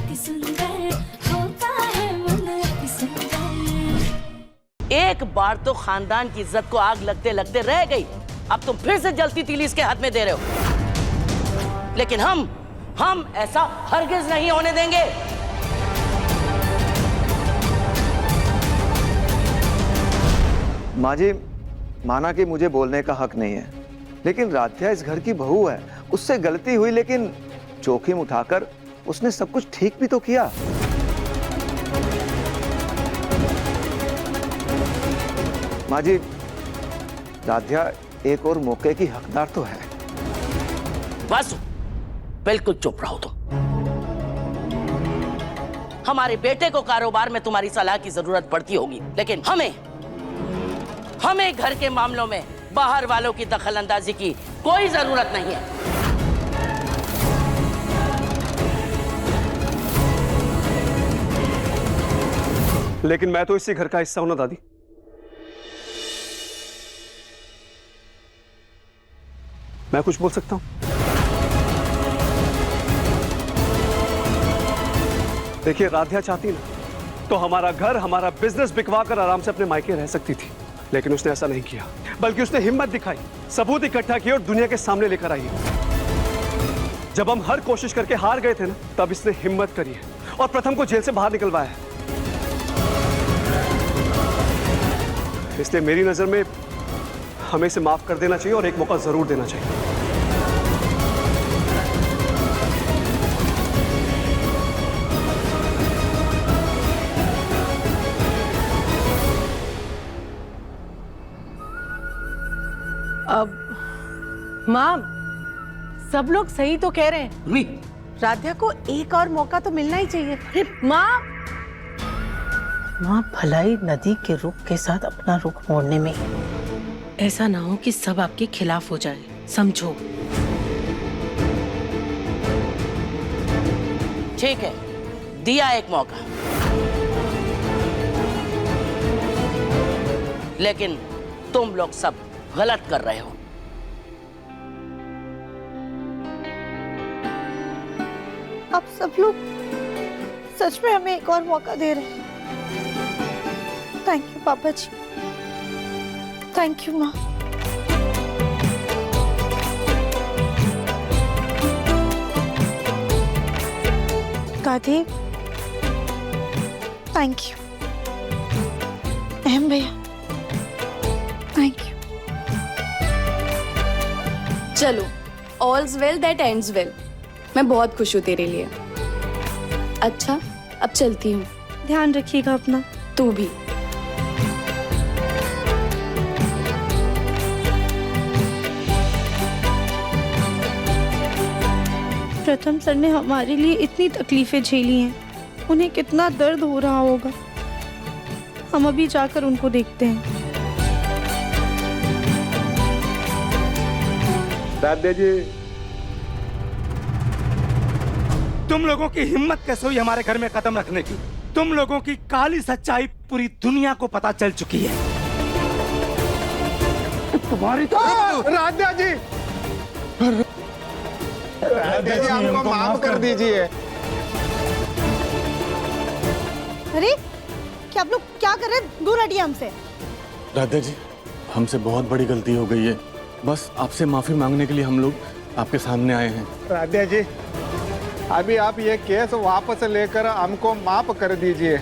अति सुंदर होता है मन अति सुंदर। एक बार तो खानदान की इज्जत को आग लगते लगते रह गई, अब तुम फिर से जलती तीली इसके हाथ में दे रहे हो। लेकिन हम ऐसा हरगिज नहीं होने देंगे। माँ जी, माना कि मुझे बोलने का हक नहीं है, लेकिन राध्या इस घर की बहू है, उससे गलती हुई, लेकिन जोखिम उठाकर उसने सब कुछ ठीक भी तो किया। माँ जी, राध्या एक और मौके की हकदार तो है। बस बिल्कुल चुप रहो तुम। हमारे बेटे को कारोबार में तुम्हारी सलाह की जरूरत पड़ती होगी, लेकिन हमें घर के मामलों में बाहर वालों की दखलंदाजी की कोई जरूरत नहीं है। लेकिन मैं तो इसी घर का हिस्सा हूं ना दादी। मैं कुछ बोल सकता हूं? देखिए, राध्या चाहती ना तो हमारा घर, हमारा बिजनेस बिकवा कर आराम से अपने मायके रह सकती थी, लेकिन उसने ऐसा नहीं किया। बल्कि उसने हिम्मत दिखाई, सबूत इकट्ठा किए और दुनिया के सामने लेकर आई है। जब हम हर कोशिश करके हार गए थे ना, तब इसने हिम्मत करी है और प्रथम को जेल से बाहर निकलवाया है। इसलिए मेरी नजर में हमें इसे माफ कर देना चाहिए और एक मौका जरूर देना चाहिए। अब माँ, सब लोग सही तो कह रहे हैं, राध्या को एक और मौका तो मिलना ही चाहिए। माँ भलाई नदी के रुख के साथ अपना रुख मोड़ने में। ऐसा ना हो कि सब आपके खिलाफ हो जाए, समझो। ठीक है, दिया एक मौका, लेकिन तुम लोग सब गलत कर रहे हो। आप सब लोग सच में हमें एक और मौका दे रहे हैं। थैंक यू पापा जी, थैंक यू माँ। दादी, थैंक यू। अहम भैया, थैंक यू। चलो, ऑल्स वेल दैट एंड्स वेल। मैं बहुत खुश हूँ तेरे लिए। अच्छा, अब चलती हूँ। ध्यान रखिएगा अपना। तू भी। प्रथम सर ने हमारे लिए इतनी तकलीफें झेली हैं, उन्हें कितना दर्द हो रहा होगा। हम अभी जाकर उनको देखते हैं। दादा जी, तुम लोगों की हिम्मत कैसे हुई हमारे घर में कदम रखने की? तुम लोगों की काली सच्चाई पूरी दुनिया को पता चल चुकी है। तुम्हारी तो राध्या जी, राध्या जी हमको माफ कर दीजिए। अरे क्या आप लोग क्या कर रहे हैं? दूर हटिए हमसे। राध्या जी, हमसे बहुत बड़ी गलती हो गई है। बस आपसे माफी मांगने के लिए हम लोग आपके सामने आए हैं। राध्या जी, अभी आप ये केस वापस लेकर हमको माफ कर दीजिए।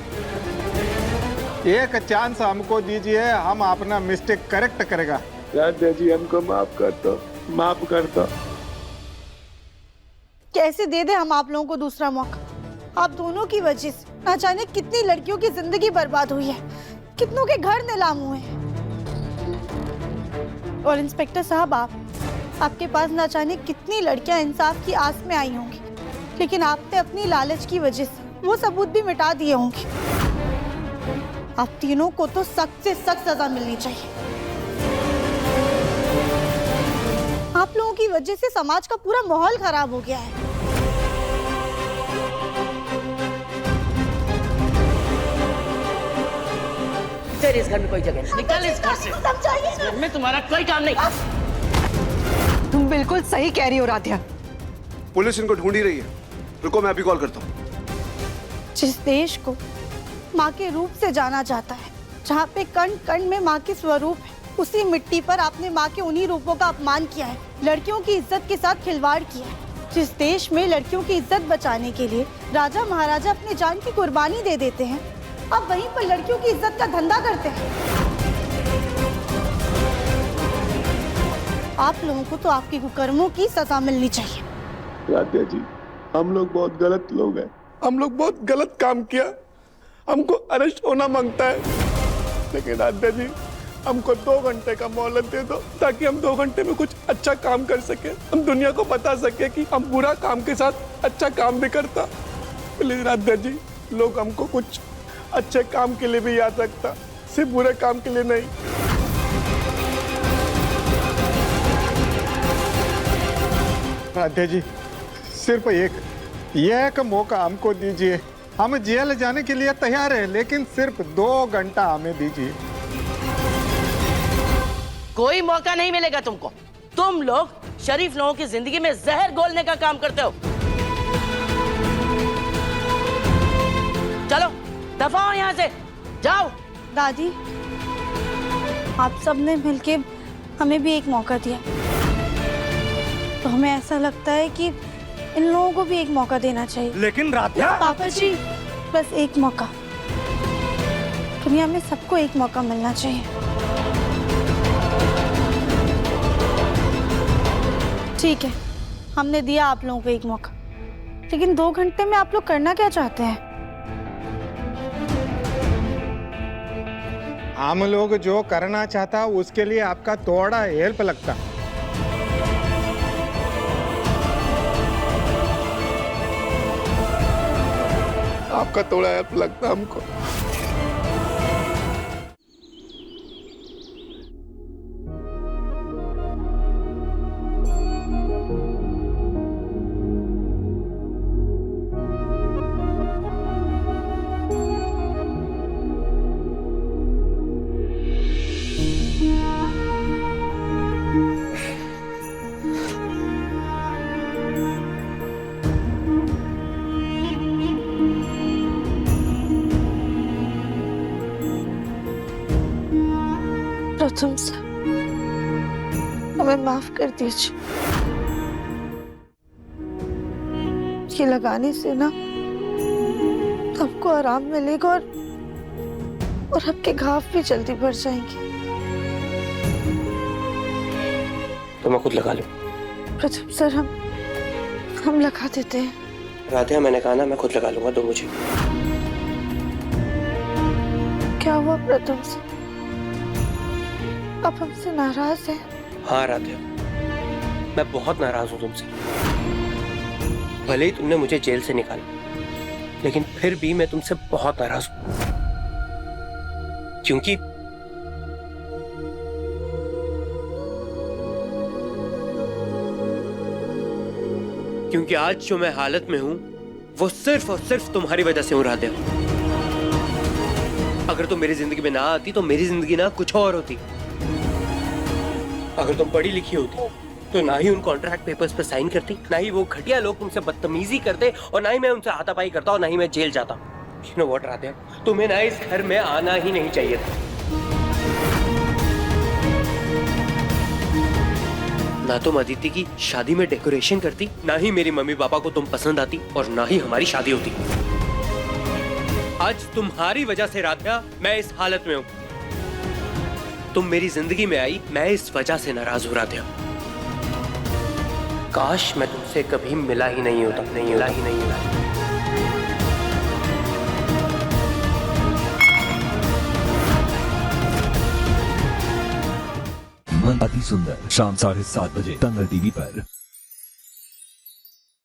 एक चांस हमको दीजिए, हम अपना मिस्टेक करेक्ट करेगा। राध्या जी, हमको माफ कर दो, माफ कर दो। कैसे दे दे हम आप लोगों को दूसरा मौका? आप दोनों की वजह से न जाने कितनी लड़कियों की जिंदगी बर्बाद हुई है, कितनों के घर नीलाम हुए हैं। और इंस्पेक्टर साहब, आपके पास न जाने कितनी लड़कियां इंसाफ की आस में आई होंगी, लेकिन आपने अपनी लालच की वजह से वो सबूत भी मिटा दिए होंगे। आप तीनों को तो सख्त से सख्त सजा मिलनी चाहिए। आप लोगों की वजह से समाज का पूरा माहौल खराब हो गया है। तेरे इस घर में कोई जगह नहीं, निकल इस घर से। इस घर में तुम्हारा कोई काम नहीं। तुम बिल्कुल सही कह रही हो राध्या। पुलिस इनको ढूंढ ही रही है। रुको, मैं अभी कॉल करता हूँ। जिस देश को माँ के रूप से जाना जाता है, जहाँ पे कण कण में माँ के स्वरूप है, उसी मिट्टी पर आपने माँ के उन्हीं रूपों का अपमान किया है, लड़कियों की इज्जत के साथ खिलवाड़ किया है। जिस देश में लड़कियों की इज्जत बचाने के लिए राजा महाराजा अपनी जान की कुर्बानी दे देते हैं, अब वहीं पर लड़कियों की इज्जत का धंधा करते हैं। आप लोगों को तो आपके कुकर्मों की सजा मिलनी चाहिए। राध्या जी, हम लोग बहुत गलत लोग हैं, हम लोग बहुत गलत काम किया, हमको अरेस्ट होना मांगता है। लेकिन राध्या जी, हमको 2 घंटे का मोहलत दे दो, ताकि हम 2 घंटे में कुछ अच्छा काम कर सके, हम दुनिया को बता सके कि हम बुरा काम के साथ अच्छा काम भी करता। प्लीज राध्या जी, लोग हमको कुछ अच्छे काम के लिए भी याद रखता, सिर्फ बुरे काम के लिए नहीं। राधे जी, सिर्फ एक मौका हमको दीजिए। हम जेल जाने के लिए तैयार है, लेकिन सिर्फ 2 घंटा हमें दीजिए। कोई मौका नहीं मिलेगा तुमको। तुम लोग शरीफ लोगों की जिंदगी में जहर घोलने का काम करते हो। चलो दफा हो यहाँ से, जाओ। दादी, आप सबने मिलके हमें भी एक मौका दिया, तो हमें ऐसा लगता है कि इन लोगों को भी एक मौका देना चाहिए। लेकिन राध्या, पापा जी, बस एक मौका। दुनिया में सबको एक मौका मिलना चाहिए। ठीक है, हमने दिया आप लोगों को एक मौका, लेकिन 2 घंटे में आप लोग करना क्या चाहते हैं? हम लोग जो करना चाहता उसके लिए आपका थोड़ा हेल्प लगता। आपका थोड़ा हेल्प लगता हमको। प्रथम सर, हमें माफ कर दीजिए। ये लगाने से ना आपको आराम मिलेगा और आपके घाव भी जल्दी भर जाएंगे। तो मैं खुद लगा लूं? प्रथम सर, हम लगा देते हैं। राधिया, मैंने कहा ना, मैं खुद लगा लूंगा, दो मुझे। क्या हुआ प्रथम सर, आप हमसे नाराज हैं? हाँ राधिया, मैं बहुत नाराज हूँ तुमसे। भले ही तुमने मुझे जेल से निकाला, लेकिन फिर भी मैं तुमसे बहुत नाराज हूँ। क्योंकि आज जो मैं हालत में हूं वो सिर्फ और सिर्फ तुम्हारी वजह से हूं राधिया। अगर तुम मेरी जिंदगी में ना आती तो मेरी जिंदगी ना कुछ और होती। अगर तुम पढ़ी लिखी होती तो ना ही उन कॉन्ट्रैक्ट पेपर्स पे साइन करती, ना ही वो घटिया लोग तुमसे बदतमीजी करते, और ना ही मैं उनसे हाथापाई करता, और ना ही मैं जेल जाता। यू नो व्हाट राधिया, तुम्हें ना इस घर में आना ही नहीं चाहिए था। ना तुम अदिति की शादी में डेकोरेशन करती, ना ही मेरी मम्मी पापा को तुम पसंद आती, और ना ही हमारी शादी होती। आज तुम्हारी वजह से राधिया मैं इस हालत में हूं। तुम मेरी जिंदगी में आई, मैं इस वजह से नाराज हो राधिया। काश मैं तुमसे कभी मिला ही नहीं होता, मिला ही नहीं होता। मन अति सुंदर, शाम 7:30 बजे तंगल टीवी पर।